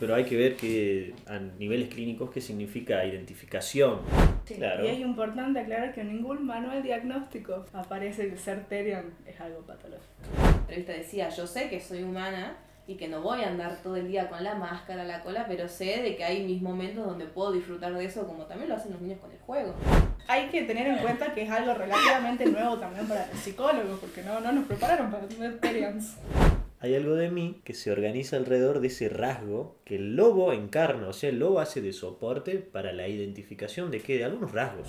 Pero hay que ver que a niveles clínicos qué significa identificación. Sí. Claro. Y es importante aclarar que en ningún manual diagnóstico aparece que ser Therian es algo patológico. La entrevista decía, yo sé que soy humana y que no voy a andar todo el día con la máscara, la cola, pero sé de que hay mis momentos donde puedo disfrutar de eso, como también lo hacen los niños con el juego. Hay que tener en cuenta que es algo relativamente nuevo también para los psicólogos, porque no nos prepararon para tener Therians. Hay algo de mí que se organiza alrededor de ese rasgo que el lobo encarna, o sea, el lobo hace de soporte para la identificación de qué, de algunos rasgos.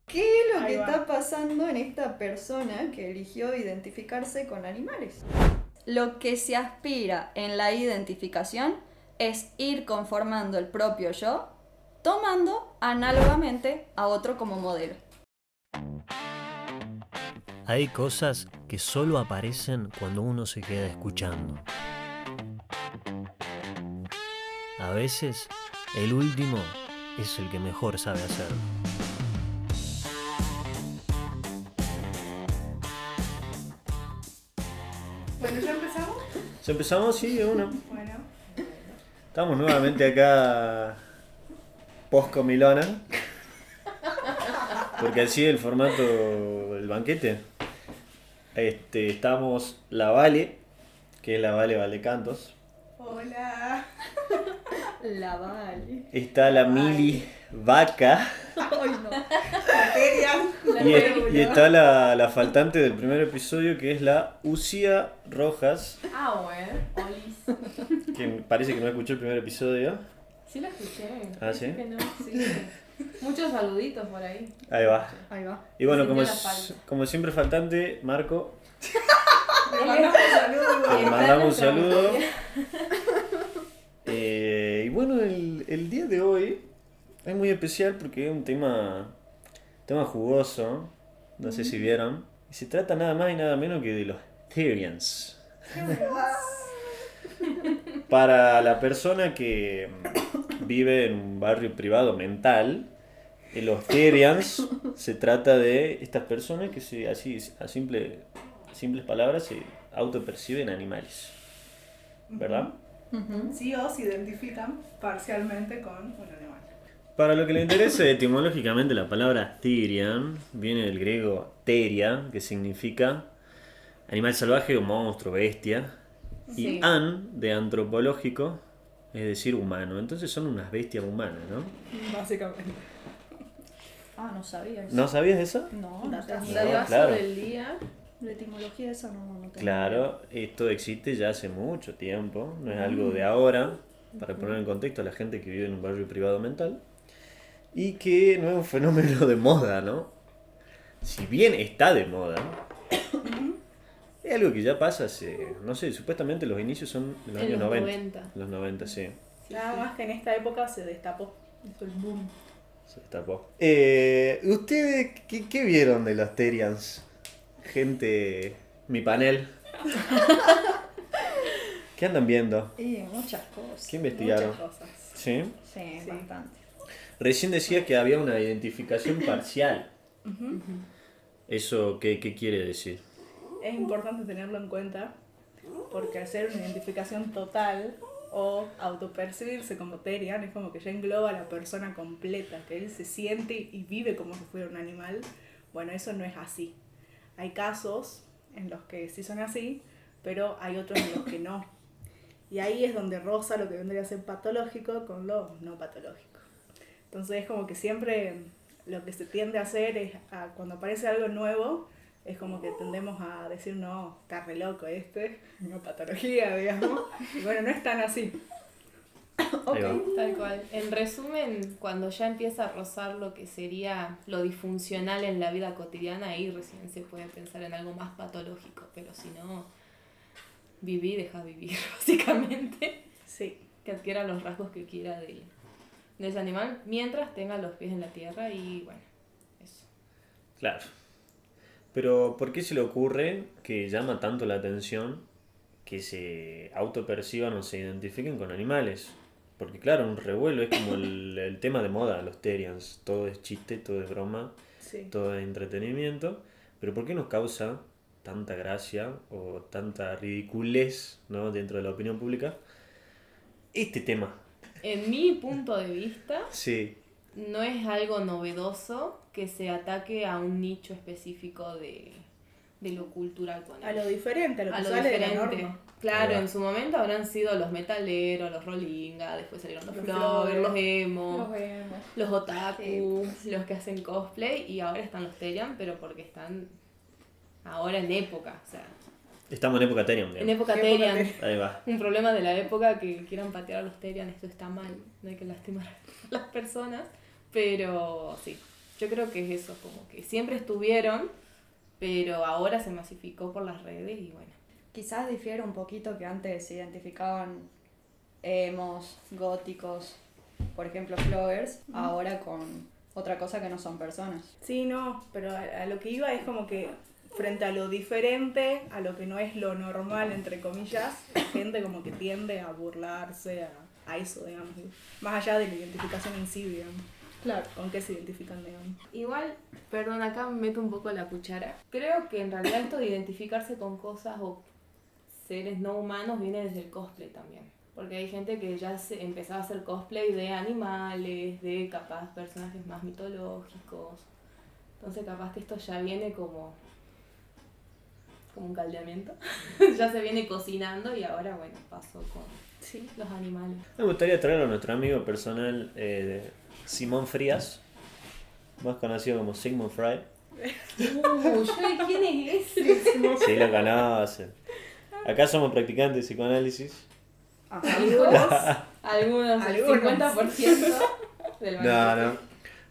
¿Qué es lo Ahí que va. está pasando en esta persona que eligió identificarse con animales? Lo que se aspira en la identificación es ir conformando el propio yo, tomando análogamente a otro como modelo. Hay cosas que solo aparecen cuando uno se queda escuchando. A veces, el último es el que mejor sabe hacerlo. Bueno, ¿ya empezamos? ¿Ya empezamos? Sí, de una. Bueno. Estamos nuevamente acá post-comilona. Porque así es el formato del banquete. Estamos la Vale, que es la Vale Cantos. Hola. La vale. Está la Mili Vaca. Ay, no. Therian. Y está la faltante del primer episodio, que es la Ucia Rojas, Ah, bueno, Olis. que parece que no escuchó el primer episodio. Sí la escuché. Ah, ¿sí? Parece que no, sí. Muchos saluditos por ahí. Ahí va. Ahí va. Y bueno, Sintió la falta. como siempre faltante, Marco, Le mandamos un saludo. le mandamos un saludo. Y bueno, el día de hoy es muy especial porque es un tema jugoso, no sé si vieron, y se trata nada más y nada menos que de los Therians. Para la persona que vive en un barrio privado mental, los Therians se trata de estas personas que a simples palabras se autoperciben animales, ¿verdad? Sí o se identifican parcialmente con un animal. Para lo que le interese, etimológicamente la palabra Therian viene del griego theria, que significa animal salvaje o monstruo, bestia, Sí. y an de antropológico, es decir, humano. Entonces son unas bestias humanas, ¿no? Básicamente. Ah, no sabía eso. ¿No sabías eso? No, no Datazo. tenía. El No, vaso claro. del día. La etimología esa no tenía. Claro, esto existe ya hace mucho tiempo, no es algo de ahora, para poner en contexto a la gente que vive en un barrio privado mental, y que no es un fenómeno de moda, ¿no? Si bien está de moda, es algo que ya pasa hace, no sé, supuestamente los inicios son en los En años los 90. 90. Los 90, sí, Nada más que en esta época se destapó. Esto el boom. se destapó. ¿Ustedes qué vieron de los Therians? Gente, mi panel. ¿Qué andan viendo? Y muchas cosas. ¿Qué investigaron? Muchas cosas. ¿Sí? Sí, Sí. bastante. Recién decía que había una identificación parcial. ¿Eso qué quiere decir? Es importante tenerlo en cuenta porque hacer una identificación total o autopercibirse como Therian es como que ya engloba a la persona completa, que él se siente y vive como si fuera un animal. Bueno, eso no es así. Hay casos en los que sí son así, pero hay otros en los que no. Y ahí es donde roza lo que vendría a ser patológico con lo no patológico. Entonces es como que siempre lo que se tiende a hacer es, cuando aparece algo nuevo, es como que tendemos a decir, no, está re loco no patología, digamos. Y bueno, no es tan así. Ahí va. Tal cual. En resumen, cuando ya empieza a rozar lo que sería lo disfuncional en la vida cotidiana, ahí recién se puede pensar en algo más patológico, pero si no, viví, deja vivir, básicamente. Sí. Que adquiera los rasgos que quiera de ese animal, mientras tenga los pies en la tierra y bueno, eso. Claro. Pero ¿por qué se le ocurre que llama tanto la atención que se autoperciban o se identifiquen con animales? Porque claro, un revuelo es como el tema de moda, los Therians. Todo es chiste, todo es broma, Sí. todo es entretenimiento. Pero ¿por qué nos causa tanta gracia o tanta ridiculez, ¿no?, dentro de la opinión pública este tema En mi punto de vista, Sí. no es algo novedoso que se ataque a un nicho específico de lo cultural. A lo diferente, a lo que A lo sale de la diferente. norma. Claro, Ahí va. en su momento habrán sido los metaleros, los rollinga, después salieron los Los floggers, los floggers, emo, Nos vemos. los otaku, los que hacen cosplay, y ahora están los Terian, pero porque están ahora en época, o sea, Estamos en época Terian, en digamos. época ¿Qué época Terian. Ahí va. Un problema de la época que quieran patear a los Terian, esto está mal, no hay que lastimar a las personas, pero sí, yo creo que es eso, como que siempre estuvieron, pero ahora se masificó por las redes y bueno. Quizás difiere un poquito que antes se identificaban emos, góticos, por ejemplo, floggers, ahora con otra cosa que no son personas. Sí, no, pero a lo que iba es como que frente a lo diferente, a lo que no es lo normal, entre comillas, la gente como que tiende a burlarse a eso, digamos. Más allá de la identificación en sí, digamos. Claro. ¿Con qué se identifican, digamos? Igual, perdón, acá me meto un poco la cuchara. Creo que en realidad esto de identificarse con cosas o seres no humanos viene desde el cosplay también. Porque hay gente que ya empezaba a hacer cosplay de animales, de capaz personajes más mitológicos. Entonces capaz que esto ya viene como un caldeamiento. Ya se viene cocinando y ahora, bueno, pasó con Sí. los animales. Me gustaría traer a nuestro amigo personal Simón Frías, más conocido como Sigmund Freud. ¿Quién es ese? Sí, lo conocen. Acá somos practicantes de psicoanálisis. Algunos, el Algunos. 50% del manifiesto.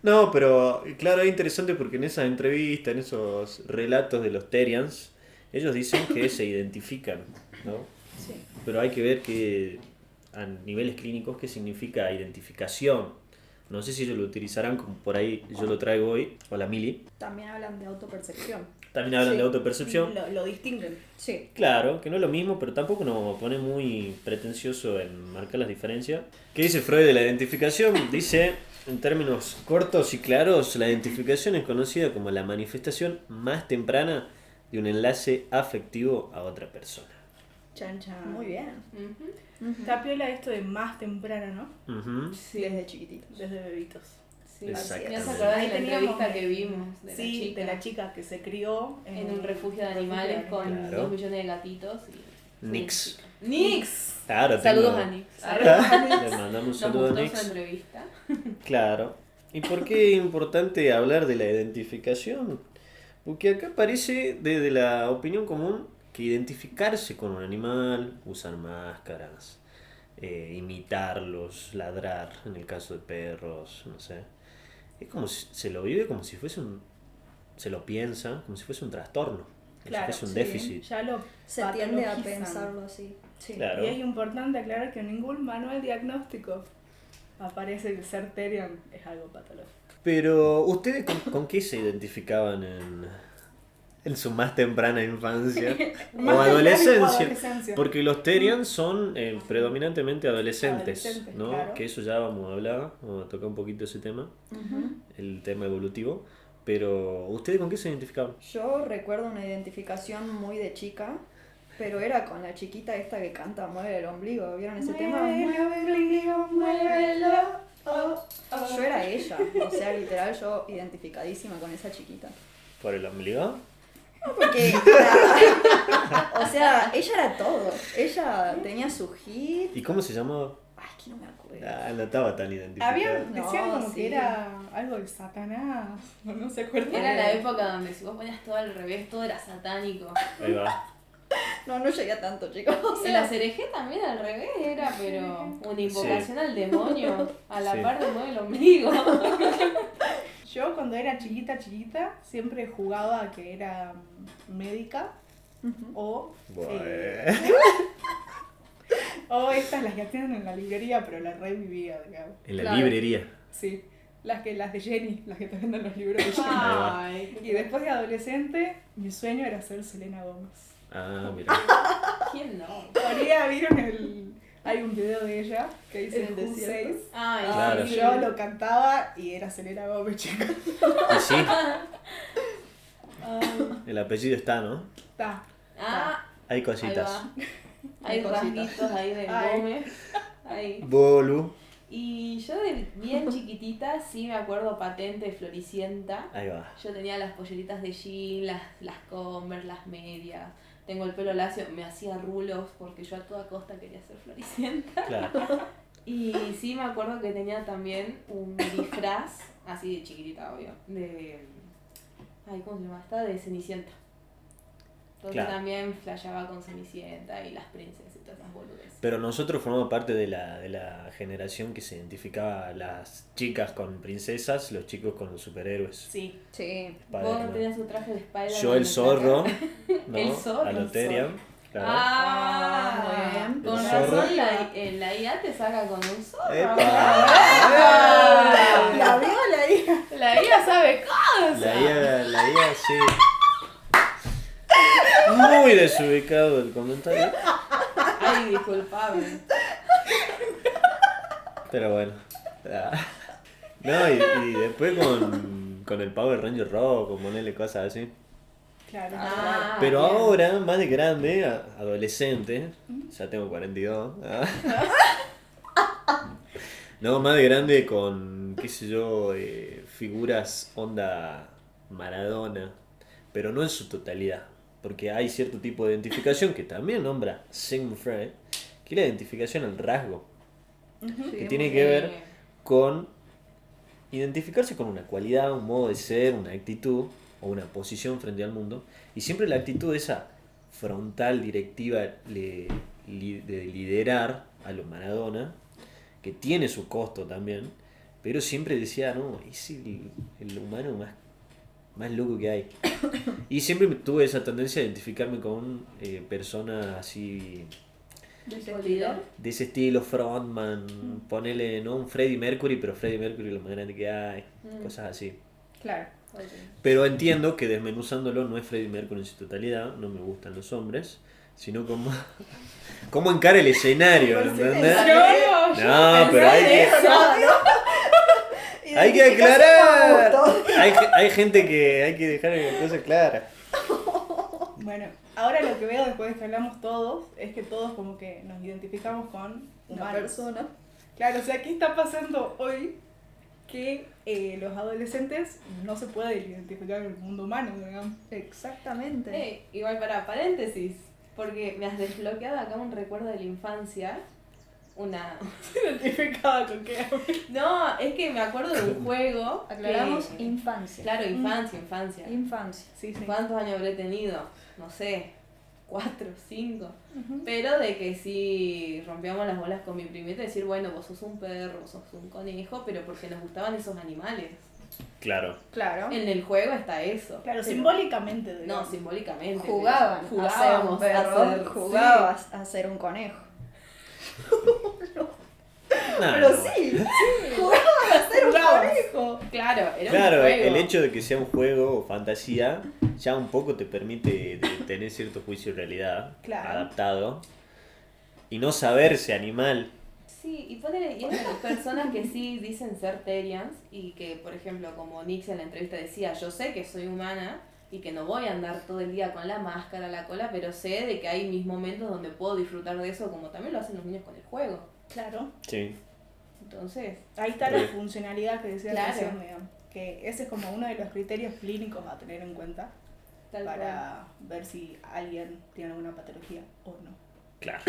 No, pero claro, es interesante porque en esas entrevistas, en esos relatos de los Terians, ellos dicen que se identifican, ¿no? Sí. Pero hay que ver que a niveles clínicos qué significa identificación. No sé si ellos lo utilizarán como por ahí yo lo traigo hoy. Hola Mili. También hablan de autopercepción. También hablan Sí. de autopercepción. Lo distinguen. Sí. Claro, que no es lo mismo, pero tampoco nos pone muy pretencioso en marcar las diferencias. ¿Qué dice Freud de la identificación? Dice, en términos cortos y claros, la identificación es conocida como la manifestación más temprana de un enlace afectivo a otra persona. Chan, chan. Muy bien. Ujú. Está piola esto de más temprano, ¿no? Ujú. Sí. Desde chiquititos. Desde bebitos. Sí, Exactamente. ¿no se acuerdan de Ahí la teníamos entrevista que vimos de la sí, chica? de la chica que se crió En un refugio de animales con Claro. 2 millones de gatitos. Y Nix. ¡Nix! Claro, Saludos tengo- a Nix. Le mandamos un Nos saludo a gustó Nix. su entrevista. Claro. ¿Y por qué es importante hablar de la identificación? Porque acá parece desde la opinión común que identificarse con un animal, usar máscaras, imitarlos, ladrar, en el caso de perros, no sé. Es como si se lo vive como si fuese se lo piensa como si fuese un trastorno, como Claro, si fuese un sí, déficit. Ya lo Se tiende a patologizan. pensarlo así. Sí. Claro. Y es importante aclarar que en ningún manual diagnóstico aparece que ser Terian es algo patológico. Pero, ¿ustedes con qué se identificaban en su más temprana infancia? Más o temprana adolescencia. o adolescencia. Porque los Terian son predominantemente adolescentes, Adolescentes, ¿no? claro. Que eso ya vamos a hablar, vamos a tocar un poquito ese tema, Ujú. el tema evolutivo. Pero, ¿ustedes con qué se identificaban? Yo recuerdo una identificación muy de chica, pero era con la chiquita esta que canta Mueve el ombligo. ¿Vieron ese tema? Mueve el ombligo, muévelo. Oh, oh. Yo era ella, o sea, literal, yo identificadísima con esa chiquita. ¿Por el ombligo? Porque, o sea, ella era todo. Ella tenía su hit. ¿Y cómo se llamaba? Ay, que no me acuerdo. Ah, no estaba tan identificada. Decían No, como sí. que era algo de Satanás, no se acuerdan. Era la época donde si vos ponías todo al revés, todo era satánico. Ahí va. No, no llegué a tanto, chicos. O Y sea, la cereje también al revés era, pero una invocación al demonio, a la Sí. par de mueve el ombligo. Yo cuando era chiquita, siempre jugaba a que era médica ujú. o... Bueno. o estas las que tienen en la librería, pero la revivía, digamos. En la Claro. librería. Sí, las de Jenny, las que te venden los libros de Jenny. Ay, Y después de adolescente, mi sueño era ser Selena Gómez. Ah, mira. ¿quién no? Por ahí vieron hay un video de ella que dice En el Who desierto. Says. Ay, Claro. Y yo lo cantaba y era Selena Gómez, chicos. Y sí, Ay, el apellido está, ¿no? está. Ah, Hay ahí cositas. va. Hay Cositas. rasguitos ahí de Ay. Gómez. Ahí. Bolu. Y yo de bien chiquitita sí me acuerdo patente de Floricienta. Ahí va. Yo tenía las polleritas de jean, las Converse, las medias. Tengo el pelo lacio, me hacía rulos porque yo a toda costa quería ser Floricienta. Claro. Y sí me acuerdo que tenía también un disfraz, así de chiquitita, obvio, de... Ay, ¿cómo se llama? Esta de Cenicienta. Entonces Claro. también flasheaba con Cenicienta y las princesas y todas esas boludeces. Pero nosotros formamos parte de la generación que se identificaba a las chicas con princesas, los chicos con los superhéroes. Sí. Sí. Vos Spider-Man. tenías su traje de Spider-Man. Yo el zorro, ¿no? El zorro, A Loteria. Claro. Ah, muy bien. Con El razón zorro. la IA te saca con un zorro. ¡Epa! Ah, La vio la hija. La IA sabe cosas. La IA, sí. Muy desubicado el comentario. Ay, disculpame. Pero bueno. Ah. No, y después con el Power Ranger rojo, con ponerle cosas así. Claro. Ah, Pero bien. ahora, más de grande, adolescente, ya tengo 42. No, más de grande con, qué sé yo, figuras onda Maradona, pero no en su totalidad, porque hay cierto tipo de identificación que también nombra Sigmund Freud, que es la identificación al rasgo, que tiene que ver con identificarse con una cualidad, un modo de ser, una actitud o una posición frente al mundo, y siempre la actitud esa frontal, directiva de liderar a los Maradona, que tiene su costo también, pero siempre decía, no, es el humano más loco que hay. Y siempre tuve esa tendencia a identificarme con personas así ¿Líder? de ese estilo, frontman, ponele, ¿no? Un Freddie Mercury, pero Freddie Mercury lo más grande que hay, cosas así. Claro. Ok. Pero entiendo que desmenuzándolo no es Freddie Mercury en su totalidad, no me gustan los hombres, sino como cómo encara el escenario, ¿entendés? No, pero hay que aclarar. Hay gente que hay que dejar la cosa clara. Bueno, ahora lo que veo después de que hablamos todos es que todos como que nos identificamos con Una humanos. persona. Claro, o sea, ¿qué está pasando hoy? Que los adolescentes no se pueden identificar con el mundo humano, digamos. Exactamente. Igual para paréntesis, porque me has desbloqueado acá un recuerdo de la infancia. Identificada con qué. No, es que me acuerdo de un juego. Aclaramos que- infancia. Claro, infancia. Infancia. Sí, sí. ¿Cuántos años habré tenido? No sé, 4, 5. Pero de que si rompíamos las bolas con mi primita, decir, bueno, vos sos un perro, vos sos un conejo, pero porque nos gustaban esos animales. Claro. Claro. En el juego está eso. Claro, Pero- simbólicamente. No, digamos. simbólicamente. Jugaban a ser un Jugábamos perro, a ser... jugabas a ser un conejo. Nah, Pero no. sí, jugaban a ser un Jugabas. conejo. Sí, claro, era Claro, un juego. el hecho de que sea un juego o fantasía ya un poco te permite tener cierto juicio de realidad Claro. adaptado y no saberse animal. Sí, y ponele, y hay personas que sí dicen ser Terians y que, por ejemplo, como Nixie en la entrevista decía, yo sé que soy humana y que no voy a andar todo el día con la máscara, la cola, pero sé de que hay mis momentos donde puedo disfrutar de eso, como también lo hacen los niños con el juego. Claro. Sí. Entonces, Ahí está la Sí. funcionalidad que decía Claro. recién, digamos. Que ese es como uno de los criterios clínicos a tener en cuenta tal cual. para ver si alguien tiene alguna patología o no. Claro.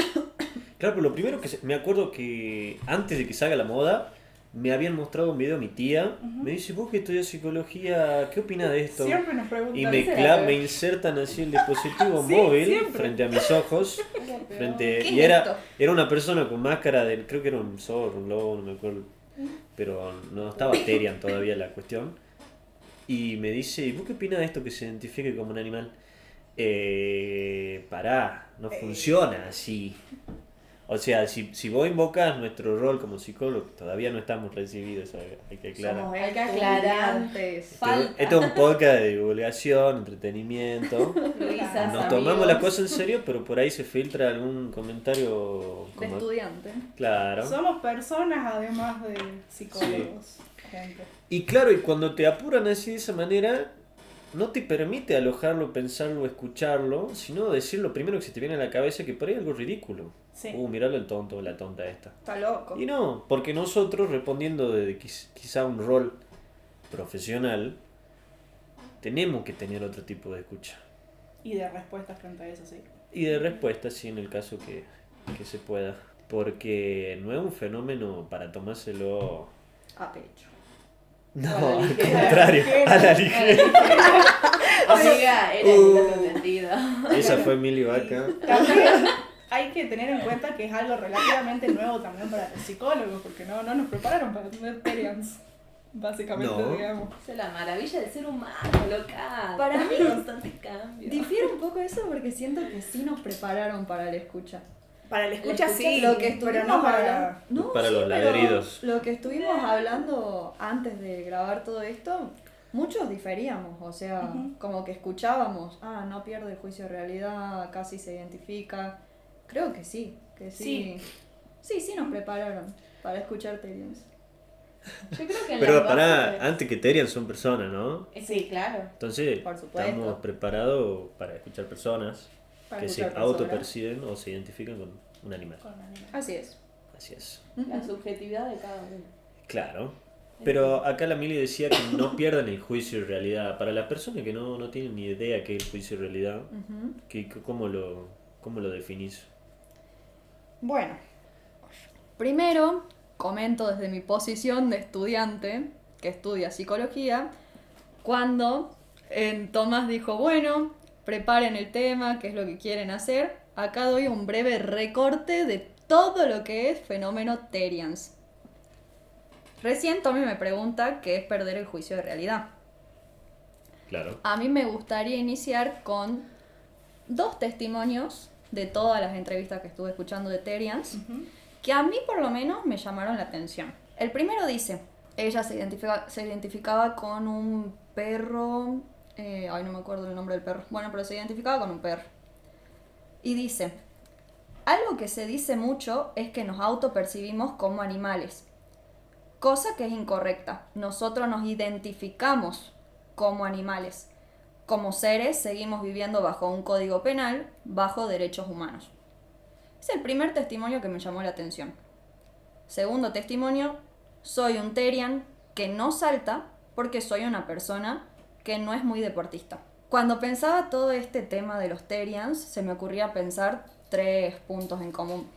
Claro, pero lo primero que me acuerdo que antes de que salga la moda, me habían mostrado un video a mi tía. Me dice, vos que estudias psicología, ¿qué opinas de esto? Siempre nos preguntan. Y me, ¿Será peor? me insertan así el dispositivo Sí, móvil siempre. frente a mis ojos. ¿Qué Y es esto? era una persona con máscara del, creo que era un zorro, un lobo, no me acuerdo. Pero no estaba Terian todavía la cuestión. Y me dice, ¿y vos qué opinas de esto que se identifique como un animal? Pará, no funciona así. O sea, si vos invocas nuestro rol como psicólogo, todavía no estamos recibidos, hay que aclarar. Somos Hay que aclarar. estudiantes. Falta. Esto es un podcast de divulgación, entretenimiento. Luisas, Nos amigos. tomamos la cosa en serio, pero por ahí se filtra algún comentario De como... estudiante. Claro. Somos personas además de psicólogos. Gente. Y claro, y cuando te apuran así de esa manera, no te permite alojarlo, pensarlo, escucharlo, sino decir lo primero que se te viene a la cabeza, que por ahí es algo ridículo. Sí. Miralo el tonto o la tonta esta. Está loco. Y no, porque nosotros, respondiendo de quizá un rol profesional, tenemos que tener otro tipo de escucha. Y de respuestas frente a eso, sí. Y de respuesta, sí, en el caso que se pueda. Porque no es un fenómeno para tomárselo... A pecho. No, A la al ligera. contrario, a la ligera. Amiga, era el entendido. Esa fue Mili Vaca. También hay que tener en cuenta que es algo relativamente nuevo también para los psicólogos, porque no nos prepararon para tener Terians, básicamente, No. digamos. Esa es la maravilla del ser humano, loca. Para mí, constante cambio. Difiere un poco eso porque siento que sí nos prepararon para la escucha. Para la escucha La sí, lo que pero estuvimos no para... hablando. No, Para sí, los pero ladridos. Lo que estuvimos hablando antes de grabar todo esto, muchos diferíamos. O sea, Ujú. como que escuchábamos, no pierde el juicio de realidad, casi se identifica. Creo que sí, Sí. Sí nos prepararon para escuchar Terians. Yo creo que en Pero las para bases- antes que Terian son personas, ¿no? Sí, claro. Entonces, Por supuesto. estamos preparados para escuchar personas Para que se escuchar personas. autoperciben o se identifican con un animal. Con anime. Así es. Así es. La subjetividad de cada uno. Claro. Pero acá la Mili decía que no pierdan el juicio de realidad. Para las personas que no tienen ni idea qué es el juicio de realidad, Ujú. ¿cómo lo definís? Bueno, primero comento desde mi posición de estudiante que estudia psicología, cuando Tomás dijo, bueno, preparen el tema, qué es lo que quieren hacer. Acá doy un breve recorte de todo lo que es fenómeno Terians. Recién Tommy me pregunta qué es perder el juicio de realidad. Claro. A mí me gustaría iniciar con 2 testimonios de todas las entrevistas que estuve escuchando de Terians, Ujú. que a mí por lo menos me llamaron la atención. El primero dice, ella se identificaba con un perro, no me acuerdo el nombre del perro, bueno, pero se identificaba con un perro. Y dice, algo que se dice mucho es que nos autopercibimos como animales, cosa que es incorrecta. Nosotros nos identificamos como animales. Como seres seguimos viviendo bajo un código penal, bajo derechos humanos. Es el primer testimonio que me llamó la atención. Segundo testimonio, soy un Terian que no salta porque soy una persona que no es muy deportista. Cuando pensaba todo este tema de los Terians, se me ocurría pensar 3 puntos en común.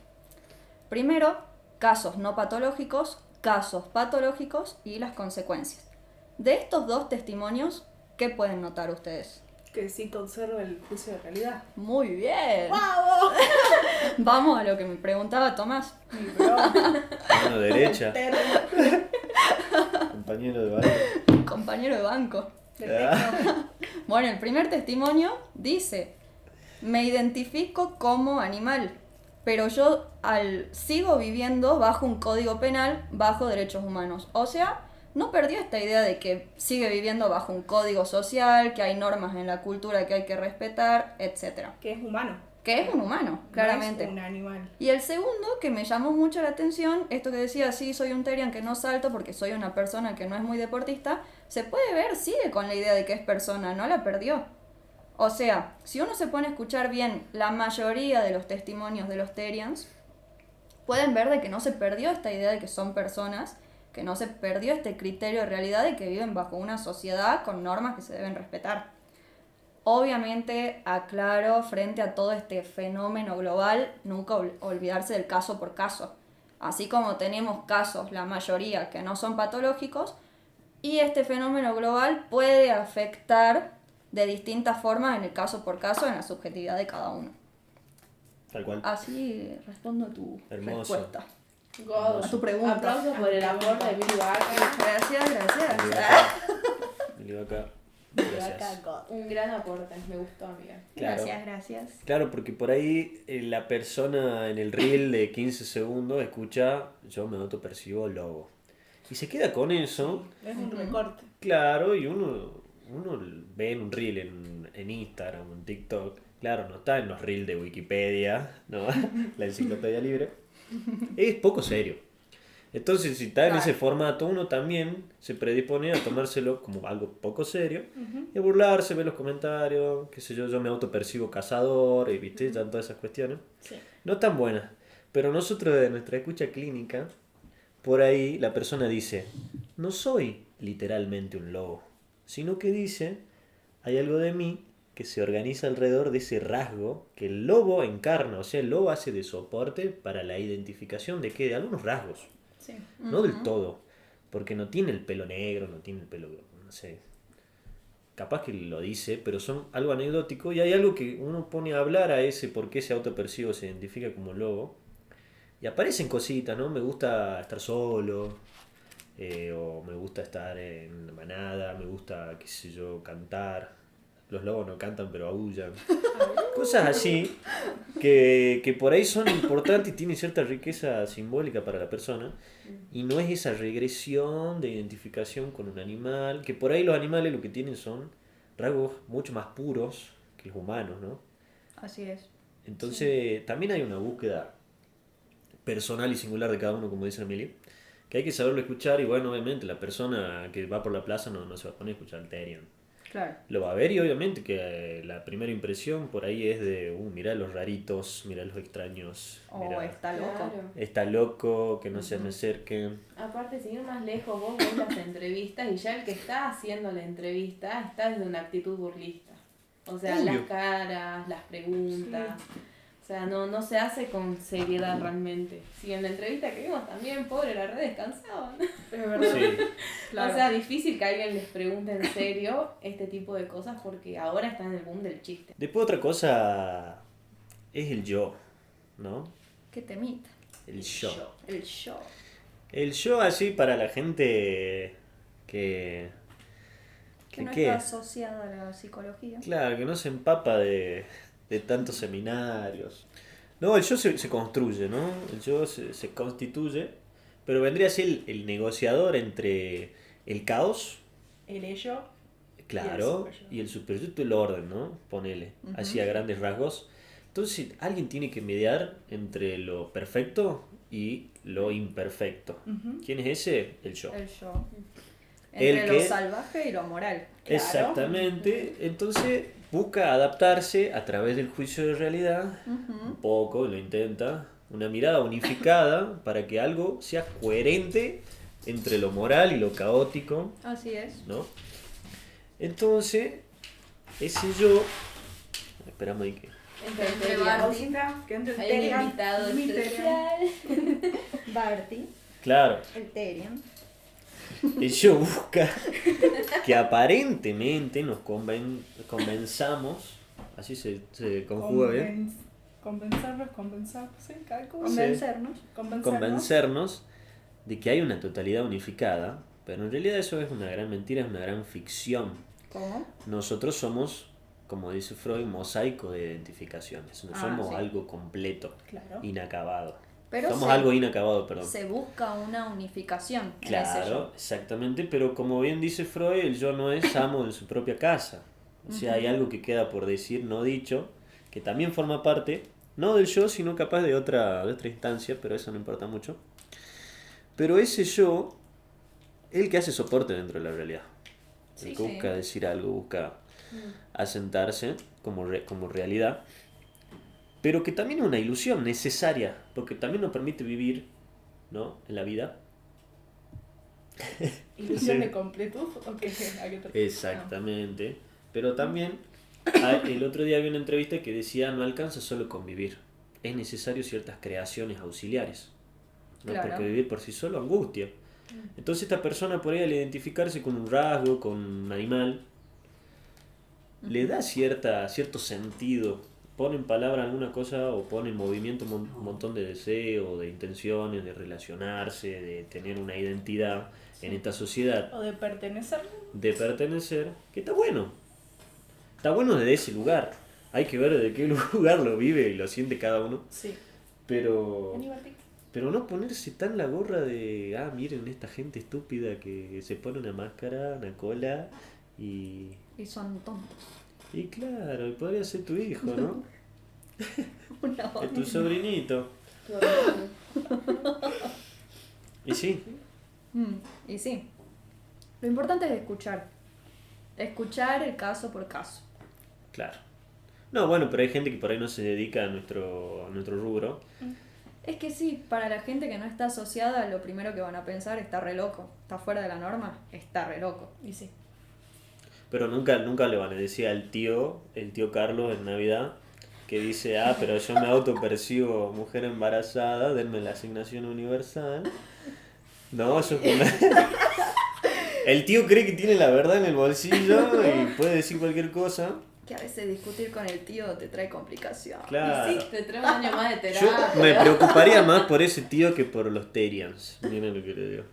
Primero, casos no patológicos, casos patológicos y las consecuencias. De estos 2 testimonios, ¿qué pueden notar ustedes? Que sí conserva el juicio de realidad. Muy bien. ¡Bravo! Vamos a lo que me preguntaba Tomás. Mi bro. Mano derecha, Terrible. compañero de baile. Compañero de banco. Perfecto. Bueno, el primer testimonio dice, me identifico como animal, pero yo sigo viviendo bajo un código penal, bajo derechos humanos. O sea, no perdió esta idea de que sigue viviendo bajo un código social, que hay normas en la cultura que hay que respetar, etc. Que es humano. Que es un humano, claramente. No es un animal. Y el segundo, que me llamó mucho la atención, esto que decía, sí, soy un Terian que no salto porque soy una persona que no es muy deportista, se puede ver, sigue con la idea de que es persona, no la perdió. O sea, si uno se pone a escuchar bien la mayoría de los testimonios de los Terians, pueden ver de que no se perdió esta idea de que son personas, que no se perdió este criterio de realidad de que viven bajo una sociedad con normas que se deben respetar. Obviamente, aclaro, frente a todo este fenómeno global, nunca olvidarse del caso por caso. Así como tenemos casos, la mayoría, que no son patológicos, y este fenómeno global puede afectar de distintas formas en el caso por caso, en la subjetividad de cada uno. Tal cual. Así respondo a tu Hermoso. respuesta. God. A tu pregunta. Aplausos por el amor de Billy Barker. Gracias, Mili gracias. Vaca. Mili Vaca. Gracias. Un gran aporte, me gustó, amiga. Claro. Gracias. Claro, porque por ahí la persona en el reel de 15 segundos escucha, yo me autopercibo lobo. Y se queda con eso, Es un recorte. claro, y uno ve en un reel en Instagram, en TikTok, claro, no está en los reels de Wikipedia, ¿no? La enciclopedia libre. Es poco serio. Entonces, si está en Claro. ese formato, uno también se predispone a tomárselo como algo poco serio y a burlarse, ver los comentarios, qué sé yo me autopercibo cazador y viste, ya todas esas cuestiones. Sí. No tan buenas, pero nosotros de nuestra escucha clínica, por ahí la persona dice, no soy literalmente un lobo, sino que dice, hay algo de mí que se organiza alrededor de ese rasgo que el lobo encarna, o sea, el lobo hace de soporte para la identificación de qué, de algunos rasgos. Sí. No del todo, porque no tiene el pelo negro, no tiene el pelo, no sé, capaz que lo dice, pero son algo anecdótico y hay algo que uno pone a hablar a ese por qué se autopercibe, se identifica como lobo y aparecen cositas, ¿no? Me gusta estar solo, o me gusta estar en manada, me gusta, qué sé yo, cantar. Los lobos no cantan pero aullan. Cosas así que por ahí son importantes y tienen cierta riqueza simbólica para la persona. Y no es esa regresión de identificación con un animal, que por ahí los animales lo que tienen son rasgos mucho más puros que los humanos, ¿no? Así es. Entonces también hay una búsqueda personal y singular de cada uno, como dice Emily, que hay que saberlo escuchar y bueno, obviamente la persona que va por la plaza no se va a poner a escuchar al Therian. Claro. Lo va a ver y obviamente que la primera impresión por ahí es de, mirá los raritos, mirá los extraños, O mirá, está loco. Claro. está loco, que no se me acerquen. Aparte, sin ir más lejos, vos ves las entrevistas y ya el que está haciendo la entrevista está desde una actitud burlista. O sea, Obvio. las caras, las preguntas. O sea, no se hace con seriedad realmente. Si en la entrevista que vimos también, pobre, la red descansaban. Es verdad. Sí, Claro. O sea, difícil que alguien les pregunte en serio este tipo de cosas porque ahora está en el boom del chiste. después otra cosa es el yo, ¿no? ¿Qué temita? El yo. El show. El yo así para la gente que... Que no ¿qué? está asociada a la psicología. Claro, que no se empapa de tantos seminarios. No, el yo se construye, ¿no? El yo se constituye, pero vendría a ser el negociador entre el caos, El ello. claro, superyo. y el superyo, el orden, ¿no? Ponele, así a grandes rasgos. Entonces, alguien tiene que mediar entre lo perfecto y lo imperfecto. ¿Quién es ese? El yo. El show. El Entre lo que- salvaje y lo moral. Claro. Exactamente. Entonces busca adaptarse a través del juicio de realidad, un poco, lo intenta, una mirada unificada para que algo sea coherente entre lo moral y lo caótico, Así es. ¿no? Entonces, ese yo... Esperamos ahí que... Entre Barty. Pausita, que entre el Hay Therian, un invitado mi Therian. especial. Barty, Claro, el Therian. el yo busca que aparentemente nos convenzamos, así se conjuga bien, Compensar, sí, cada cosa. Convencernos. convencernos de que hay una totalidad unificada, pero en realidad eso es una gran mentira, es una gran ficción. ¿Cómo? Nosotros somos, como dice Freud, mosaico de identificaciones, no somos sí. algo completo, Claro. inacabado. Pero somos se- algo inacabado, perdón. Se busca una unificación en ese Claro, yo. exactamente, pero como bien dice Freud, el yo no es amo de su propia casa. O sea, hay algo que queda por decir, no dicho, que también forma parte, no del yo, sino capaz de otra instancia, pero eso no importa mucho. Pero ese yo es el que hace soporte dentro de la realidad. El Sí, que busca sí. decir algo, busca asentarse como realidad, pero que también es una ilusión necesaria, porque también nos permite vivir, ¿no? En la vida. ¿Ilusión Sí. de completud? ¿O qué? ¿A qué te- Exactamente. Pero también el otro día había una entrevista que decía no alcanza solo con vivir. Es necesario ciertas creaciones auxiliares. ¿No? Claro. Porque vivir por sí solo angustia. Entonces esta persona por ahí al identificarse con un rasgo, con un animal, le da cierto sentido. Pone en palabra alguna cosa o pone en movimiento un montón de deseos, de intenciones, de relacionarse, de tener una identidad en esta sociedad, O de pertenecer. de pertenecer, que está bueno. Está bueno desde ese lugar. Hay que ver desde qué lugar lo vive y lo siente cada uno. Sí. Pero Aníbal Pic. pero no ponerse tan la gorra de, miren esta gente estúpida que se pone una máscara, una cola y son tontos. y claro, y podría ser tu hijo, ¿no? Una Es tu sobrinito. Y sí, Y sí. Lo importante es escuchar. Escuchar el caso por caso. claro. No, bueno, pero hay gente que por ahí no se dedica a nuestro rubro. Es que sí, para la gente que no está asociada, lo primero que van a pensar está re loco. Está fuera de la norma, está re loco. Y sí. Pero nunca le van a decir al el tío Carlos en Navidad, que dice, pero yo me autopercibo mujer embarazada, denme la asignación universal. No, el tío cree que tiene la verdad en el bolsillo y puede decir cualquier cosa. Que a veces discutir con el tío te trae complicaciones. Claro. Y sí, te trae un año más de Yo terapia. me preocuparía más por ese tío que por los Terians. Miren lo que le digo.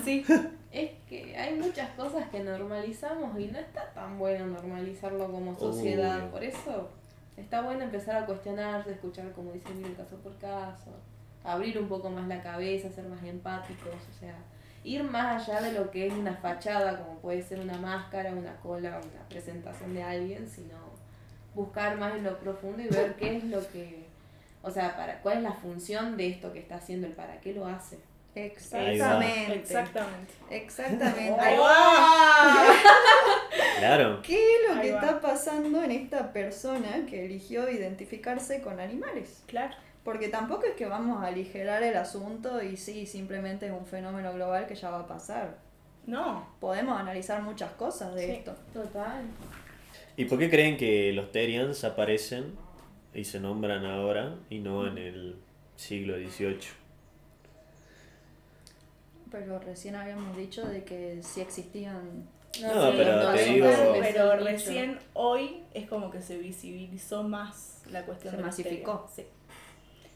Sí. Es que hay muchas cosas que normalizamos y no está tan bueno normalizarlo como sociedad. Obvio. Por eso está bueno empezar a cuestionarse, escuchar como dice Emilio, caso por caso, abrir un poco más la cabeza, ser más empáticos, o sea, ir más allá de lo que es una fachada, como puede ser una máscara, una cola, una presentación de alguien, sino buscar más en lo profundo y ver qué es lo que, o sea, cuál es la función de esto que está haciendo, el para qué lo hace. Exactamente. Exactamente. Exactamente. Ahí va. Claro. ¿Qué es lo Ahí que va. está pasando en esta persona que eligió identificarse con animales? Claro. Porque tampoco es que vamos a aligerar el asunto y sí, simplemente es un fenómeno global que ya va a pasar. No. Podemos analizar muchas cosas de Sí. esto. Total. ¿Y por qué creen que los Terians aparecen y se nombran ahora y no en el siglo XVIII? Pero recién habíamos dicho de que sí existían. No, pero te digo- Pero recién hoy es como que se visibilizó más la cuestión Se de la masificó. histeria.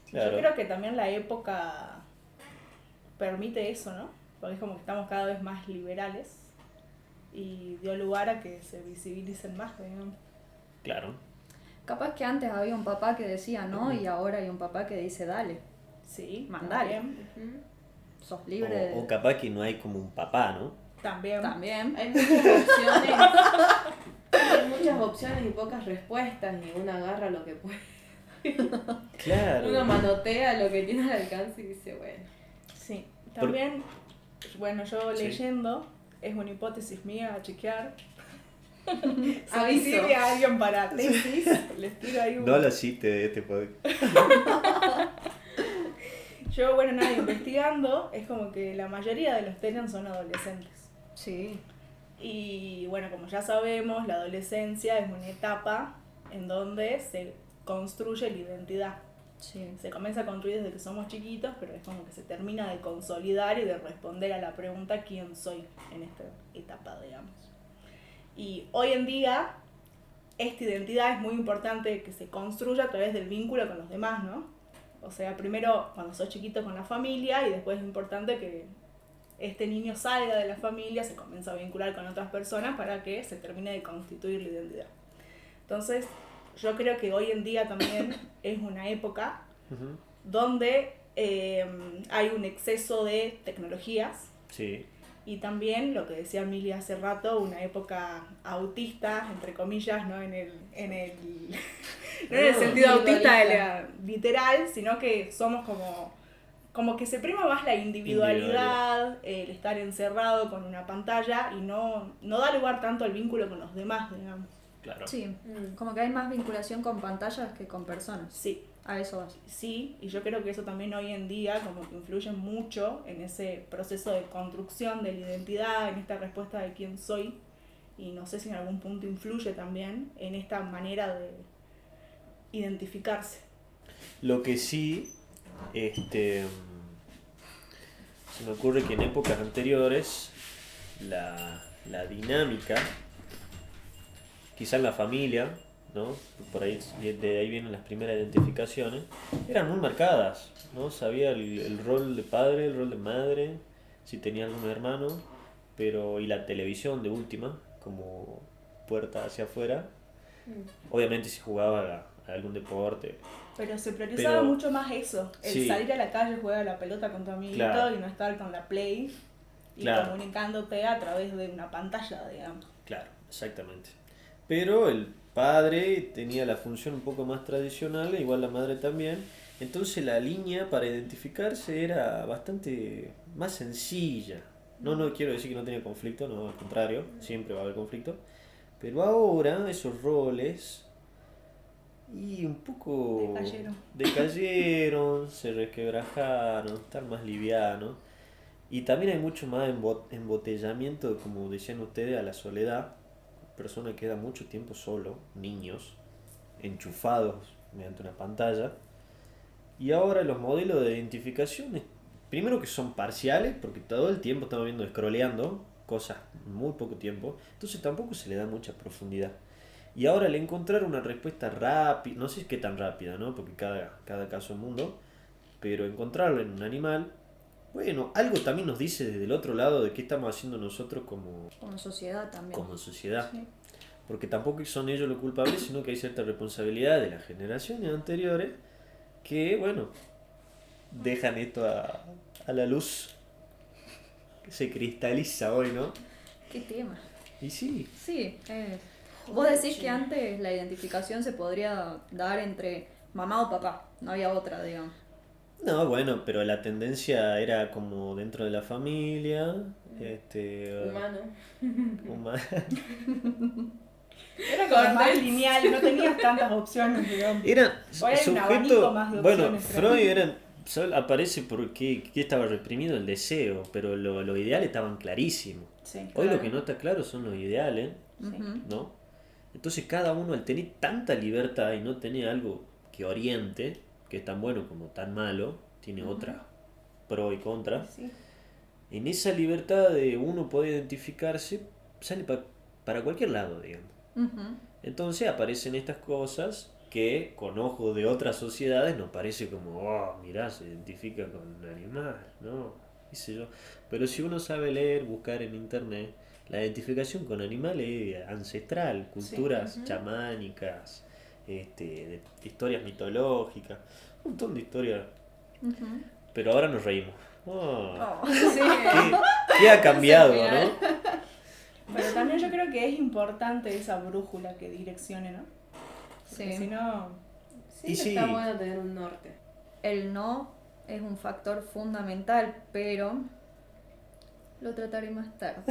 Sí. Claro. Yo creo que también la época permite eso, ¿no? Porque es como que estamos cada vez más liberales y dio lugar a que se visibilicen más, digamos. Claro. Capaz que antes había un papá que decía no y ahora hay un papá que dice dale, Sí, Mandale. también. Ujú. sos libre de... O capaz que no hay como un papá, ¿no? También. También. Hay muchas opciones. Hay muchas opciones y pocas respuestas y uno agarra lo que puede. Claro. Uno manotea lo que tiene al alcance y dice, bueno. Sí. También, bueno, yo Sí. leyendo, es una hipótesis mía a chequear. Si Aviso. sirve a alguien para tesis, les tiro ahí un... No lo cite de este podcast. Yo, bueno, nada, investigando, es como que la mayoría de los Terians son adolescentes. Sí. Y bueno, como ya sabemos, la adolescencia es una etapa en donde se construye la identidad. Sí. Se comienza a construir desde que somos chiquitos, pero es como que se termina de consolidar y de responder a la pregunta ¿quién soy? En esta etapa, digamos. Y hoy en día, esta identidad es muy importante que se construya a través del vínculo con los demás, ¿no? O sea, primero cuando sos chiquito con la familia y después es importante que este niño salga de la familia, se comienza a vincular con otras personas para que se termine de constituir la identidad. Entonces, yo creo que hoy en día también es una época Ujú. donde hay un exceso de tecnologías Sí. y también, lo que decía Emilia hace rato, una época autista, entre comillas, no en el no en el sentido autista de la literal, sino que somos como que se prima más la individualidad, el estar encerrado con una pantalla y no da lugar tanto al vínculo con los demás, digamos. Claro. Sí. Mm. Como que hay más vinculación con pantallas que con personas. Sí, A eso vas. sí, y yo creo que eso también hoy en día como que influye mucho en ese proceso de construcción de la identidad, en esta respuesta de quién soy, y no sé si en algún punto influye también en esta manera de identificarse. Lo que sí, se me ocurre que en épocas anteriores la dinámica, quizá en la familia, ¿no? Por ahí, de ahí vienen las primeras identificaciones, eran muy marcadas, ¿no? Sabía el rol de padre, el rol de madre, si tenía algún hermano, y la televisión de última, como puerta hacia afuera. Obviamente si jugaba a algún deporte. Pero se priorizaba Pero- mucho más eso, el Sí. salir a la calle, jugar a la pelota con tu amiguito Claro. y no estar con la Play y Claro. comunicándote a través de una pantalla, digamos. Claro, exactamente. Pero el padre tenía la función un poco más tradicional, igual la madre también, Entonces la línea para identificarse era bastante más sencilla. No quiero decir que no tenía conflicto, no, al contrario, siempre va a haber conflicto. Pero ahora esos roles y un poco decayeron, se resquebrajaron, están más livianos. Y también hay mucho más embotellamiento, como decían ustedes, a la soledad. Persona queda mucho tiempo solo, niños, enchufados mediante una pantalla. Y ahora los modelos de identificación, primero que son parciales, porque todo el tiempo estamos viendo scrolleando cosas muy poco tiempo, entonces tampoco se le da mucha profundidad. Y ahora al encontrar una respuesta rápida, no sé qué tan rápida, ¿no? Porque cada caso es un mundo, pero encontrarlo en un animal, bueno, algo también nos dice desde el otro lado de qué estamos haciendo nosotros como sociedad también. Como sociedad. Sí. Porque tampoco son ellos los culpables, sino que hay cierta responsabilidad de las generaciones anteriores que, bueno, dejan esto a la luz, que se cristaliza hoy, ¿no? ¿Qué tema? Y sí. Sí, vos decís que antes la identificación se podría dar entre mamá o papá, no había otra, digamos. No, bueno, pero la tendencia era como dentro de la familia, Humano. Era como más lineal, no tenías tantas opciones, digamos. Era Ahora hay un abanico sujeto, más de bueno, opciones, creo. Freud aparece porque estaba reprimido el deseo, pero los ideales estaban clarísimos. Sí, Hoy claro. lo que no está claro son los ideales, Ujú. ¿no? Entonces cada uno al tener tanta libertad y no tener algo que oriente, que es tan bueno como tan malo, tiene otras pro y contra. Sí. En esa libertad de uno poder identificarse, sale para cualquier lado, digamos. Ujú. Entonces aparecen estas cosas que con ojos de otras sociedades nos parece como, oh, mirá, se identifica con un animal, ¿no? Qué sé yo. Pero si uno sabe leer, buscar en internet, la identificación con animales es ancestral, culturas chamánicas, de historias mitológicas, un montón de historias. Ujú. Pero ahora nos reímos. Oh, Oh, sí. ¿qué ha cambiado, Es el final. no? Pero también yo creo que es importante esa brújula que direccione, ¿no? Porque Sí. si no... Sí, Y sí. está bueno tener un norte. El no es un factor fundamental, pero lo trataré más tarde.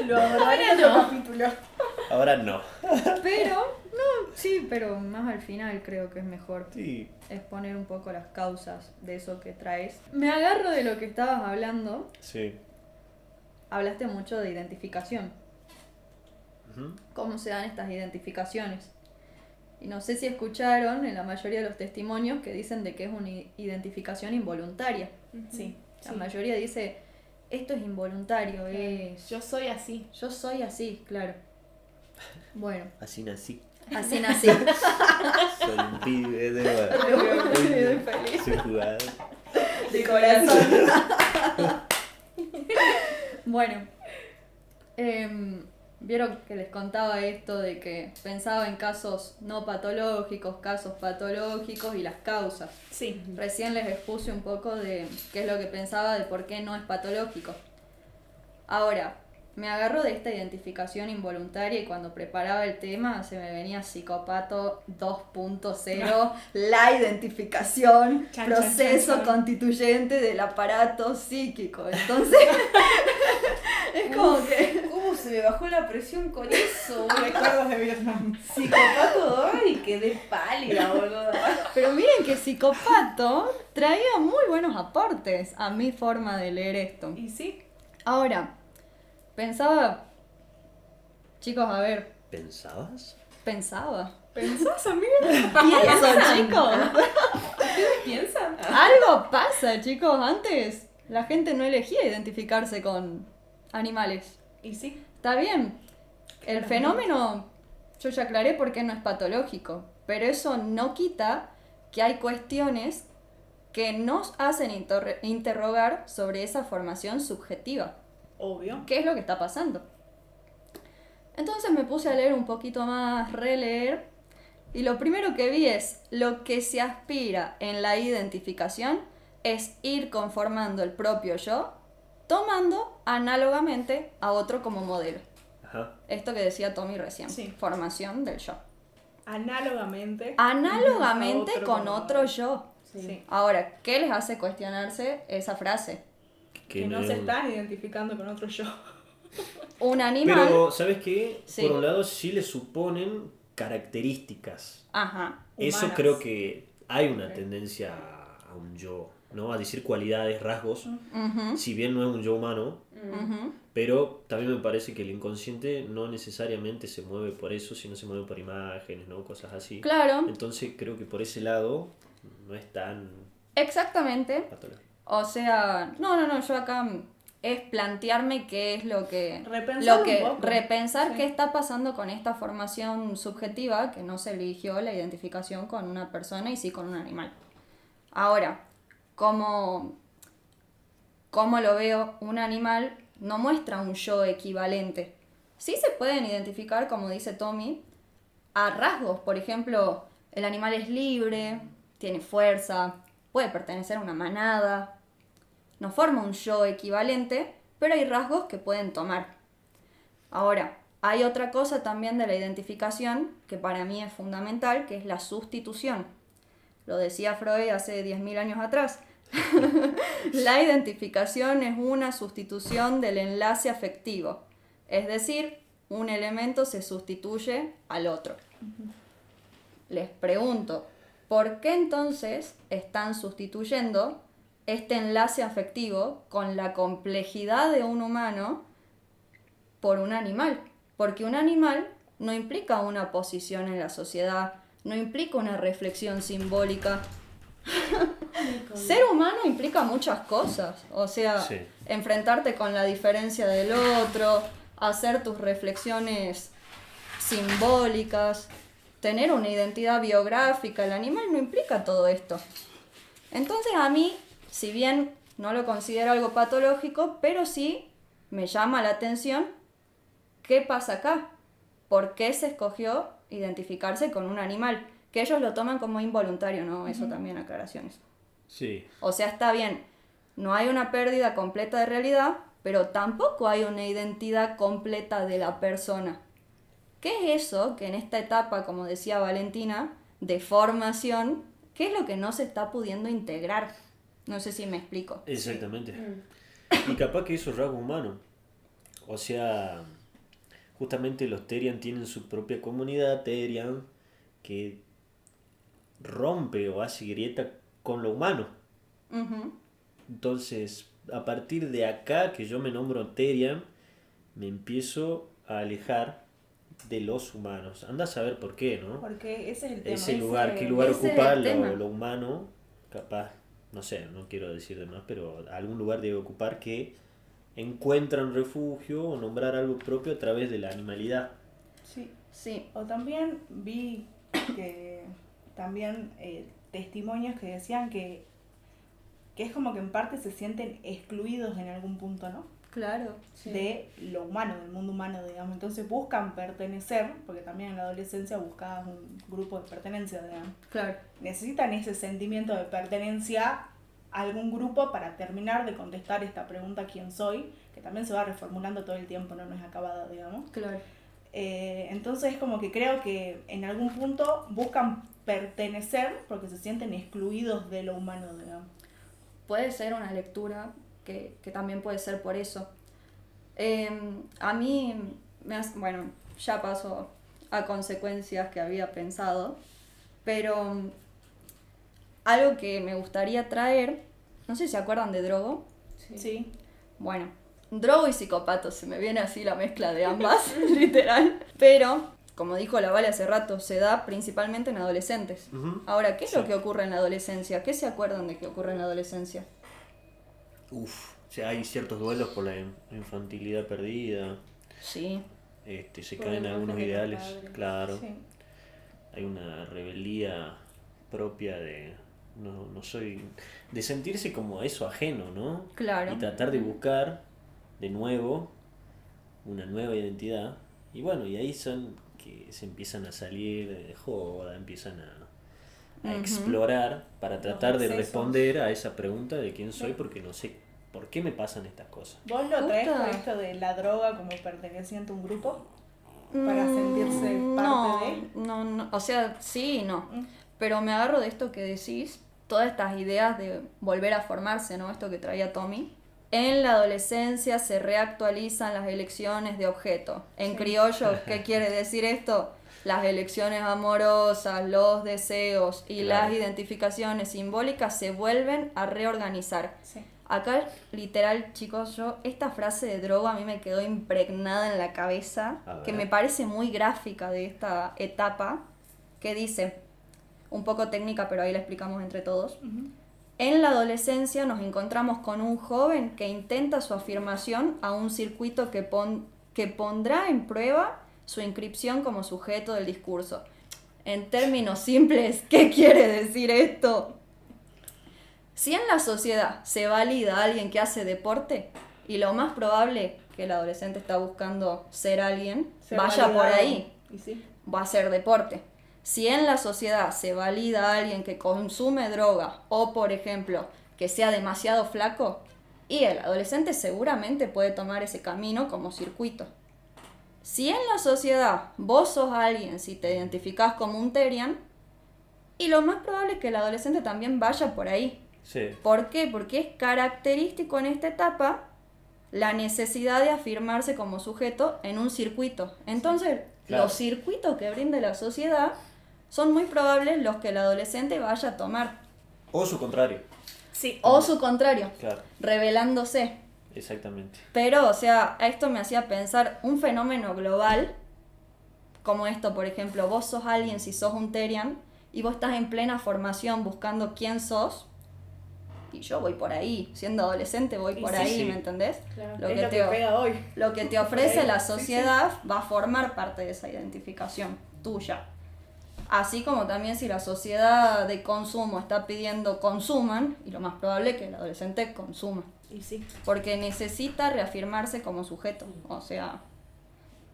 Lo abordaré en otro capítulo. Ahora no. Pero, no, sí, pero más al final creo que es mejor Sí. exponer un poco las causas de eso que traes. Me agarro de lo que estabas hablando. Sí. Hablaste mucho de identificación. Ujú. ¿Cómo se dan estas identificaciones? Y no sé si escucharon en la mayoría de los testimonios que dicen de que es una identificación involuntaria. Sí. La mayoría dice, esto es involuntario, es... Yo soy así. Yo soy así, claro. Bueno, Así nací. así nací. Soy un pibe de Muy feliz. Soy jugador. De corazón. Bueno, vieron que les contaba esto de que pensaba en casos no patológicos, casos patológicos y las causas. Sí. Recién les expuse un poco de qué es lo que pensaba de por qué no es patológico. Ahora, me agarro de esta identificación involuntaria y cuando preparaba el tema se me venía Psicopato 2.0, la identificación, Chan, proceso chan, chan, chan. constituyente del aparato psíquico. Entonces, es como que... ¿Cómo se me bajó la presión con eso? Recuerdos de Vietnam. Psicopato, ay, quedé pálida, boludo. Pero miren que Psicopato traía muy buenos aportes a mi forma de leer esto. Y sí. Ahora, pensaba, chicos, a ver, ¿Pensabas? pensaba. ¿Pensás, amiga? Pienso, chicos. ¿Ustedes piensan? Algo pasa, chicos. Antes la gente no elegía identificarse con animales. Y sí. Está bien. El Claramente. fenómeno, yo ya aclaré por qué no es patológico. Pero eso no quita que hay cuestiones que nos hacen interrogar sobre esa formación subjetiva. Obvio. ¿Qué es lo que está pasando? Entonces me puse a leer un poquito más, releer, y lo primero que vi es lo que se aspira en la identificación es ir conformando el propio yo, tomando análogamente a otro como modelo. Ajá. Esto que decía Tommy recién, Sí. formación del yo. Análogamente Análogamente a con otro yo. Sí. Ahora, ¿qué les hace cuestionarse esa frase? Que no es se un- están identificando con otro yo. Un animal... Pero, ¿sabes qué? Sí. Por un lado sí le suponen características. Ajá. Eso Humanas. creo que hay una Ok. tendencia a un yo, ¿no? A decir cualidades, rasgos, Ujú, si bien no es un yo humano, ujú. pero también me parece que el inconsciente no necesariamente se mueve por eso, sino se mueve por imágenes, ¿no? Cosas así. Claro, Entonces creo que por ese lado no es tan exactamente. patológico. O sea, no, yo acá es plantearme qué es Repensar un poco. repensar Sí. qué está pasando con esta formación subjetiva que no se eligió la identificación con una persona y sí con un animal. Ahora, ¿cómo lo veo? Un animal no muestra un yo equivalente. Sí se pueden identificar, como dice Tommy, a rasgos. Por ejemplo, el animal es libre, tiene fuerza, puede pertenecer a una manada. No forma un yo equivalente, pero hay rasgos que pueden tomar. Ahora, hay otra cosa también de la identificación que para mí es fundamental, que es la sustitución. Lo decía Freud hace 10.000 años atrás. La identificación es una sustitución del enlace afectivo. Es decir, un elemento se sustituye al otro. Les pregunto, ¿por qué entonces están sustituyendo este enlace afectivo con la complejidad de un humano por un animal? Porque un animal no implica una posición en la sociedad, no implica una reflexión simbólica. Ser humano implica muchas cosas, o sea, Sí. enfrentarte con la diferencia del otro, hacer tus reflexiones simbólicas, tener una identidad biográfica. El animal no implica todo esto. Entonces a mí, si bien no lo considero algo patológico, pero sí me llama la atención qué pasa acá, por qué se escogió identificarse con un animal, que ellos lo toman como involuntario, ¿no? Eso también aclaraciones. Sí. O sea, está bien, no hay una pérdida completa de realidad, pero tampoco hay una identidad completa de la persona. ¿Qué es eso que en esta etapa, como decía Valentina, de formación, qué es lo que no se está pudiendo integrar? No sé si me explico. Exactamente. Y capaz que eso es rasgo humano. O sea, justamente los Terian tienen su propia comunidad Terian que rompe o hace grieta con lo humano. Ujú. Entonces, a partir de acá que yo me nombro Terian, me empiezo a alejar de los humanos. Anda a saber por qué, ¿no? Porque ese es el tema. Ese lugar, qué lugar ese es ocupa el tema. lo humano, capaz, no sé, no quiero decir de más, pero algún lugar debe ocupar que encuentran refugio o nombrar algo propio a través de la animalidad. Sí. Sí, O también vi que también testimonios que decían que es como que en parte se sienten excluidos en algún punto, ¿no? claro. De lo humano, del mundo humano, digamos. Entonces buscan pertenecer, porque también en la adolescencia buscabas un grupo de pertenencia, digamos. Claro. Necesitan ese sentimiento de pertenencia a algún grupo para terminar de contestar esta pregunta ¿quién soy? Que también se va reformulando todo el tiempo, no es acabada, digamos. Claro. Entonces como que creo que en algún punto buscan pertenecer porque se sienten excluidos de lo humano, digamos. Puede ser una lectura que también puede ser por eso. A mí, bueno, ya paso a consecuencias que había pensado, pero algo que me gustaría traer, no sé si se acuerdan de Drogo. Sí. Bueno, Drogo y Psicópato, se me viene así la mezcla de ambas, literal. Pero, como dijo la Vale hace rato, se da principalmente en adolescentes. Ujú. Ahora, ¿qué es Sí. lo que ocurre en la adolescencia? ¿Qué se acuerdan de que ocurre en la adolescencia? Uf, o sea, hay ciertos duelos por la infantilidad perdida, Sí, se Por caen la algunos imagen de los ideales, padres. claro. Sí. Hay una rebeldía propia de no soy, de sentirse como eso ajeno, ¿no? claro. Y tratar de buscar de nuevo una nueva identidad. Y bueno, y ahí son que se empiezan a salir de joda, empiezan a Ujú. explorar para tratar de excesos. responder a esa pregunta de quién soy, porque no sé por qué me pasan estas cosas. ¿Vos lo traes Justo. con esto de la droga como perteneciente a un grupo? para sentirse parte de. No, o sea, sí y no. Mm. Pero me agarro de esto que decís, todas estas ideas de volver a formarse, ¿no? Esto que traía Tommy. En la adolescencia se reactualizan las elecciones de objeto. En Sí. criollo, ¿qué quiere decir esto? Las elecciones amorosas, los deseos y Claro. las identificaciones simbólicas se vuelven a reorganizar. Sí. Acá, literal, chicos, esta frase de droga a mí me quedó impregnada en la cabeza, A ver. que me parece muy gráfica de esta etapa, que dice, un poco técnica, pero ahí la explicamos entre todos. Ujú. En la adolescencia nos encontramos con un joven que intenta su afirmación a un circuito que pondrá en prueba su inscripción como sujeto del discurso. En términos simples, ¿qué quiere decir esto? Si en la sociedad se valida a alguien que hace deporte, y lo más probable que el adolescente está buscando ser alguien, Ser vaya por validado. ahí, Y sí. va a ser deporte. Si en la sociedad se valida a alguien que consume droga o, por ejemplo, que sea demasiado flaco, y el adolescente seguramente puede tomar ese camino como circuito. Si en la sociedad vos sos alguien, si te identificás como un terian, y lo más probable es que el adolescente también vaya por ahí. Sí. ¿Por qué? Porque es característico en esta etapa la necesidad de afirmarse como sujeto en un circuito. Entonces, Claro. los circuitos que brinde la sociedad son muy probables los que el adolescente vaya a tomar. O su contrario. Sí. O su contrario, Claro, revelándose. exactamente. Pero, o sea, a esto me hacía pensar un fenómeno global, como esto, por ejemplo, vos sos alguien si sos un terian, y vos estás en plena formación buscando quién sos, y yo voy por ahí, siendo adolescente voy Y por sí, ahí, sí. ¿me entendés? Claro. Lo Es que lo te- que pega hoy. Lo que te ofrece la Sí, sí. sociedad va a formar parte de esa identificación tuya. Así como también si la sociedad de consumo está pidiendo consuman, y lo más probable es que el adolescente consuma, Y sí. porque necesita reafirmarse como sujeto, o sea,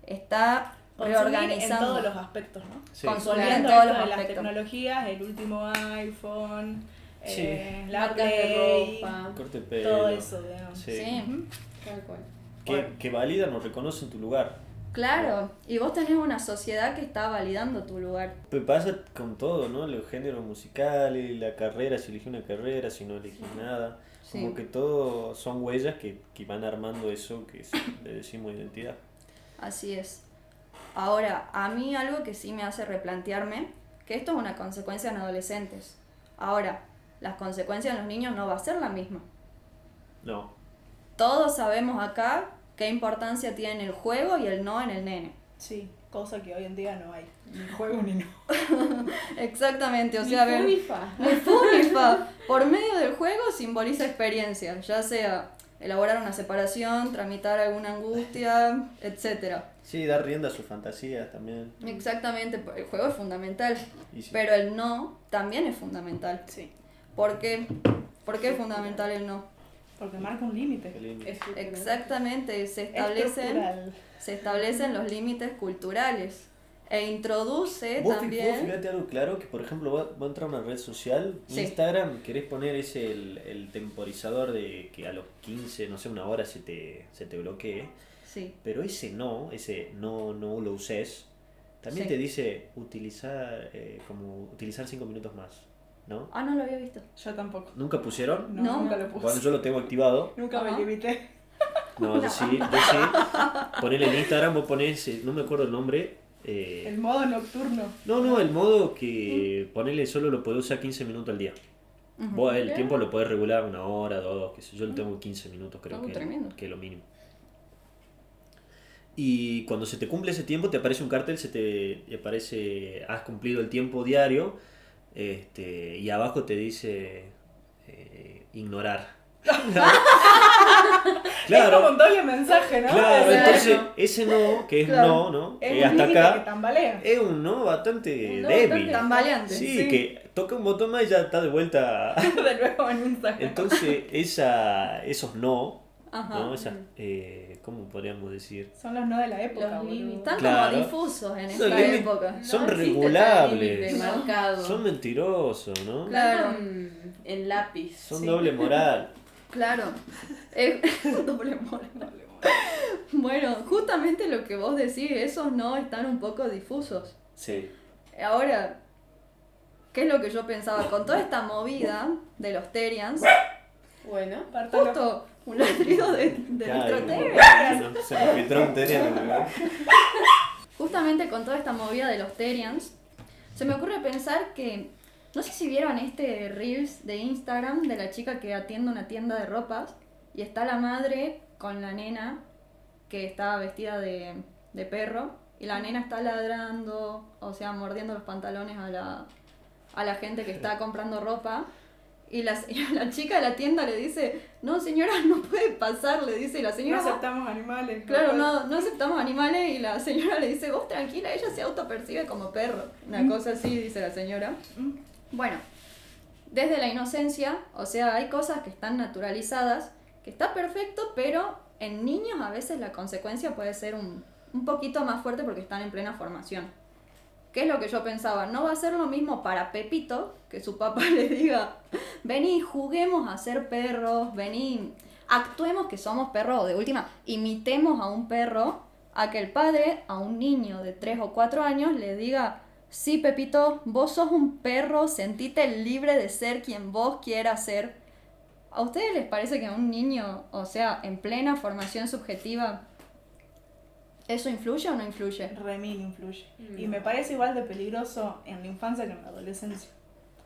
está Consumir en reorganizando. todos los aspectos, ¿no? Sí. Consumir en Viendo todos esto los de las aspectos. tecnologías, el último iPhone, Sí. la Marcas de Play, ropa. Corte de pelo. todo eso, digamos. Sí. Sí. Ujú. Tal cual. Que validan o reconocen tu lugar. Claro, y vos tenés una sociedad que está validando tu lugar. Pues pasa con todo, ¿no? Los géneros musicales, la carrera, si elegí una carrera, si no elegí nada. Sí. Como que todo son huellas que van armando eso que le decimos identidad. Así es. Ahora, a mí algo que sí me hace replantearme, que esto es una consecuencia en adolescentes. Ahora, las consecuencias en los niños no va a ser la misma. No. Todos sabemos acá qué importancia tiene el juego y el no en el nene. Sí, cosa que hoy en día no hay. Ni juego ni no. Exactamente, o sea, a ver, Unifa. muy funifa. Por medio del juego simboliza experiencia, ya sea elaborar una separación, tramitar alguna angustia, etcétera. Sí, dar rienda a sus fantasías también. Exactamente, el juego es fundamental, Y sí. pero el no también es fundamental. Sí, ¿Por qué? ¿Por qué es fundamental el no? porque marca un límite. Qué lindo. Exactamente, Estructural. se establecen los límites culturales e introduce Vos también... fíjate algo claro, que por ejemplo vos a entrar a una red social, Sí. Instagram, querés poner ese el temporizador de que a los 15, no sé, una hora se te bloquee, Sí, pero ese no lo uses, también Sí. te dice utilizar 5 minutos más, ¿no? no lo había visto. Yo tampoco. ¿Nunca pusieron? No, No. nunca lo puse. Bueno, yo lo tengo activado. Nunca Ajá. me limité. No, yo sí. Ponele en Instagram, vos ponés, no me acuerdo el nombre. El modo nocturno. No, el modo que ponele solo lo podés usar 15 minutos al día. Ujú. Vos el tiempo lo podés regular 1 hora, 2, qué sé yo, lo tengo 15 minutos, creo Tremendo. que es lo mínimo. Y cuando se te cumple ese tiempo, te aparece un cartel, te aparece, has cumplido el tiempo diario, y abajo te dice ignorar. Es como Claro, un doble mensaje, ¿no? claro, O sea, entonces ese no, que es Claro. no, es hasta un límite acá, que tambalea. es un no bastante Un no débil. bastante Tambaleante. Sí, Sí. que toca un botón más y ya está de vuelta. De nuevo en Instagram. Entonces, esos no, Ajá. ¿no? Esas, ¿cómo podríamos decir? Son los no de la época. Los boludo. límites. Están Claro. como difusos en Son esta límites. época. Son existe tal regulables. límite marcado. Son mentirosos, ¿no? Claro. En lápiz. Son Sí. doble moral. Claro. Doble moral. Bueno, Bueno, justamente lo que vos decís, esos no están un poco difusos. Sí. Ahora, ¿qué es lo que yo pensaba? Con toda esta movida de los Terians, Bueno, justo un ladrido de nuestro Terian. Se me filtró un Terian. Justamente con toda esta movida de los Terians, se me ocurre pensar que, no sé si vieron este Reels de Instagram de la chica que atiende una tienda de ropas y está la madre con la nena que está vestida de perro y la nena está ladrando, o sea, mordiendo los pantalones a la gente que está comprando ropa. Y la chica de la tienda le dice, no señora, no puede pasar, le dice, y la señora... No aceptamos animales. Claro, no aceptamos animales, y la señora le dice, vos tranquila, ella se autopercibe como perro. Una cosa así, dice la señora. Bueno, desde la inocencia, o sea, hay cosas que están naturalizadas, que está perfecto, pero en niños a veces la consecuencia puede ser un poquito más fuerte porque están en plena formación. ¿Qué es lo que yo pensaba? No va a ser lo mismo para Pepito, que su papá le diga, vení, juguemos a ser perros, vení, actuemos que somos perros, o de última, imitemos a un perro, a que el padre a un niño de 3 o 4 años le diga, sí, Pepito, vos sos un perro, sentite libre de ser quien vos quieras ser. ¿A ustedes les parece que a un niño, o sea, en plena formación subjetiva, eso influye o no influye? Remil influye. Y me parece igual de peligroso en la infancia que en la adolescencia.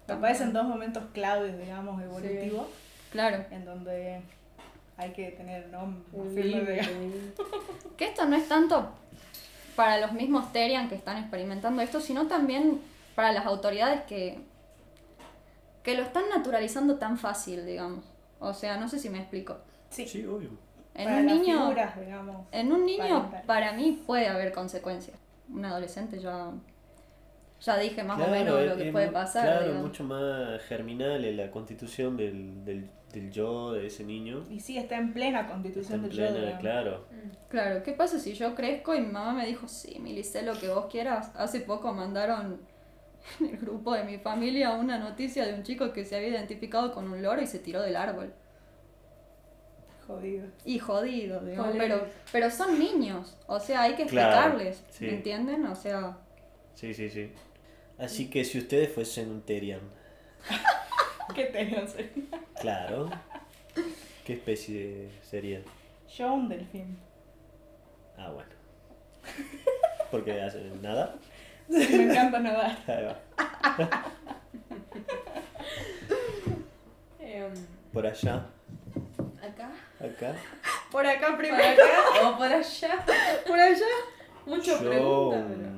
Me parecen dos momentos claves, digamos, evolutivos, Claro. en donde hay que tener un firme de... Que esto no es tanto para los mismos Terian que están experimentando esto, sino también para las autoridades que lo están naturalizando tan fácil, digamos. O sea, no sé si me explico. Sí, Sí, obvio. En para un las niño, figuras, digamos. en un niño parentales. para mí puede haber consecuencias. Un adolescente ya dije más o Claro, menos lo que es puede pasar. Claro, digamos. mucho más germinal en la constitución del yo de ese niño. Y sí, está en plena Está constitución en del yo. plena, digamos. claro. Claro, ¿qué pasa si yo crezco y mi mamá me dijo, sí, Mili, sé lo que vos quieras? Hace poco mandaron en el grupo de mi familia una noticia de un chico que se había identificado con un loro y se tiró del árbol. Jodido. Y jodido, digamos, Jodido. pero son niños, o sea, hay que Claro, explicarles, sí. ¿me entienden? O sea, Sí, sí, sí. Así que si ustedes fuesen un Terian, ¿Qué tenían sería? claro, ¿qué especie serían? Yo un delfín. Ah, bueno. Porque hacen nada. Sí, me encanta nadar. Ahí va. Por allá, acá, acá. por acá por primero, acá o por allá. por allá. Mucho Yo, pregunta, pero...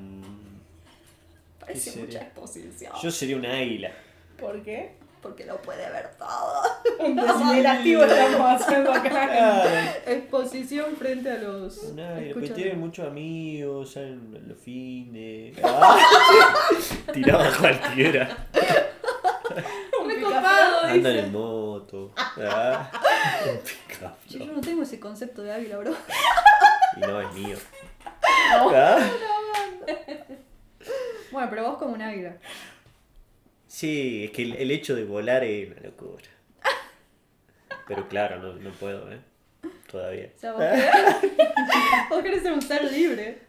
Parece ¿Qué mucha sería? exposición, yo sería un águila. ¿Por qué? porque lo puede ver todo. Un desiderativo estamos haciendo acá. Exposición frente a los... Un águila, Escucha. porque tiene muchos amigos, salen los fines. Ah, tiraba cualquiera. Recopado, Andan dice. en moto. Ah, un pick-up, Yo no tengo ese concepto de águila, bro. y no es mío. Ah, Bueno, pero vos como un águila. sí, es que el hecho de volar es una locura. Pero claro, no puedo, todavía. O sea, vos querés ser un ser libre.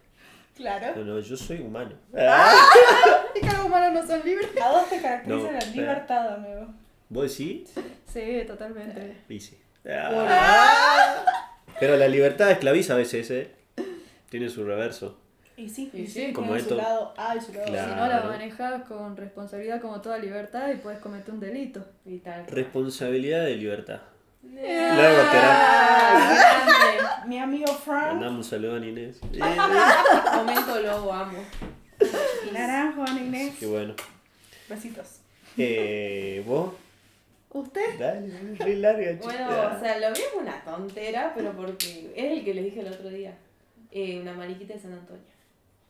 Claro. No, yo soy humano. ¿Y que los humanos no son libres? A vos te caracteriza No, la libertad, amigo. ¿Vos decís? Sí, totalmente. Y sí. Ah. Pero la libertad esclaviza a veces, Tiene su reverso. Y sí, Y y sí, sí, como tiene esto. su lado A y su lado B. Claro. Si no la manejas con responsabilidad como toda libertad y puedes cometer un delito. Y tal. Responsabilidad de libertad. Luego Mi amigo Frank. Mandamos un saludo a Inés. Momento lobo, amo. Naranjo, Ana Inés. Qué bueno. Besitos. ¿Vos? ¿Usted? Dale, re larga, chica. Bueno, o sea, lo mío es una tontera, pero porque es el que les dije el otro día. Una mariquita de San Antonio.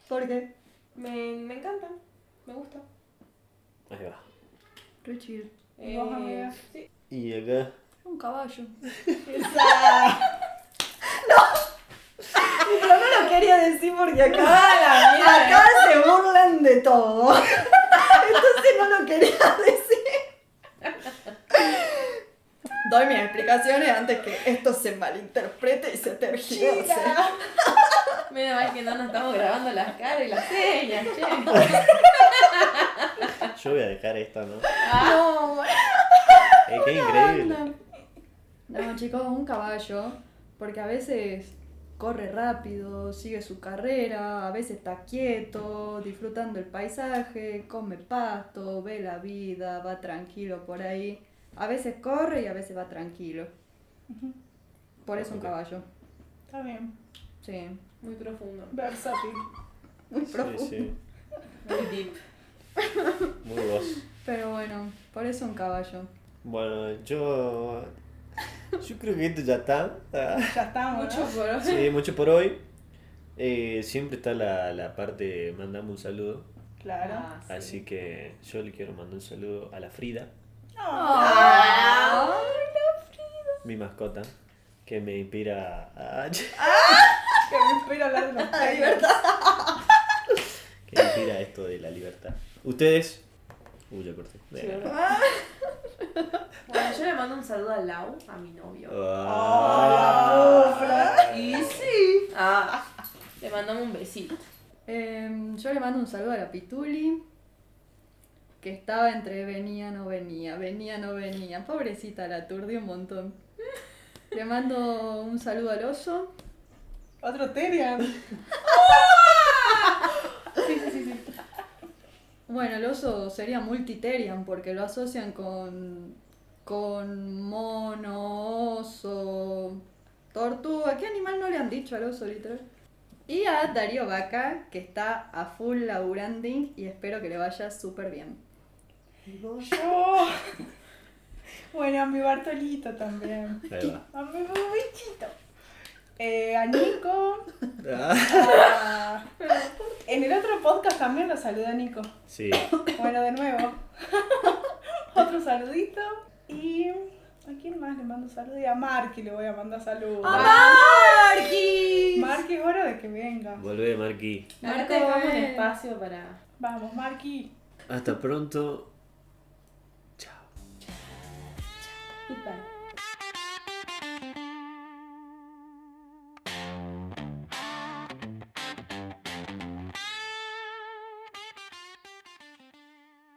¿Por qué? Me encanta, me gusta. Ahí va. Re chill. ¿Y vos, amiga? Sí. Y acá. Un caballo. Esa. Pero no lo quería decir porque acá, la mierda! acá se burlan de todo. Entonces no lo quería decir. Doy mis explicaciones antes que esto se malinterprete y se tergiverse. Menos mal que no nos estamos grabando las caras y las señas, che. Yo voy a dejar esto, ¿no? No, Qué increíble. no, chicos, un caballo, porque a veces corre rápido, sigue su carrera, a veces está quieto, disfrutando el paisaje, come pasto, ve la vida, va tranquilo por ahí. A veces corre y a veces va tranquilo. Por eso un caballo. Está bien. Sí, Muy profundo. Versátil. muy Sí, profundo. sí. Muy deep. Muy vos. Pero bueno, por eso un caballo. Bueno, yo creo que esto ya está. Ya estamos. Mucho ¿no? por hoy. Sí, mucho por hoy. Siempre está la parte mandame un saludo. Claro. Ah, sí. Así que yo le quiero mandar un saludo a la Frida, Ah. mi mascota, que me inspira a... Que me inspira a hablar de los pelos. que me inspira esto de la libertad. ¿Ustedes? Ya corté. Sí, ¿verdad? Bueno, yo le mando un saludo a Lau, a mi novio. Y sí. Le mandamos un besito. Yo le mando un saludo a la Pituli, que estaba entre venía, no venía, venía, no venía. Pobrecita, la aturdí un montón. Le mando un saludo al oso. Otro Terian. Bueno, el oso sería multiterian porque lo asocian con mono, oso, tortuga. ¿Qué animal no le han dicho al oso, literal? Y a Darío Vaca, que está a full laburanding y espero que le vaya súper bien. Yo. Bueno, a mi Bartolito también. Ahí va. A mi bichito. A Nico. En el otro podcast también lo saludé a Nico. Sí. Bueno, de nuevo. Otro saludito. Y ¿a quién más le mando saludos? Y a Marky le voy a mandar saludos. ¡Marquis! Marky, es hora de que venga. Volvé, Marqui. Ahora te dejamos un espacio para... Vamos, Marky. Hasta pronto. Chao. Goodbye.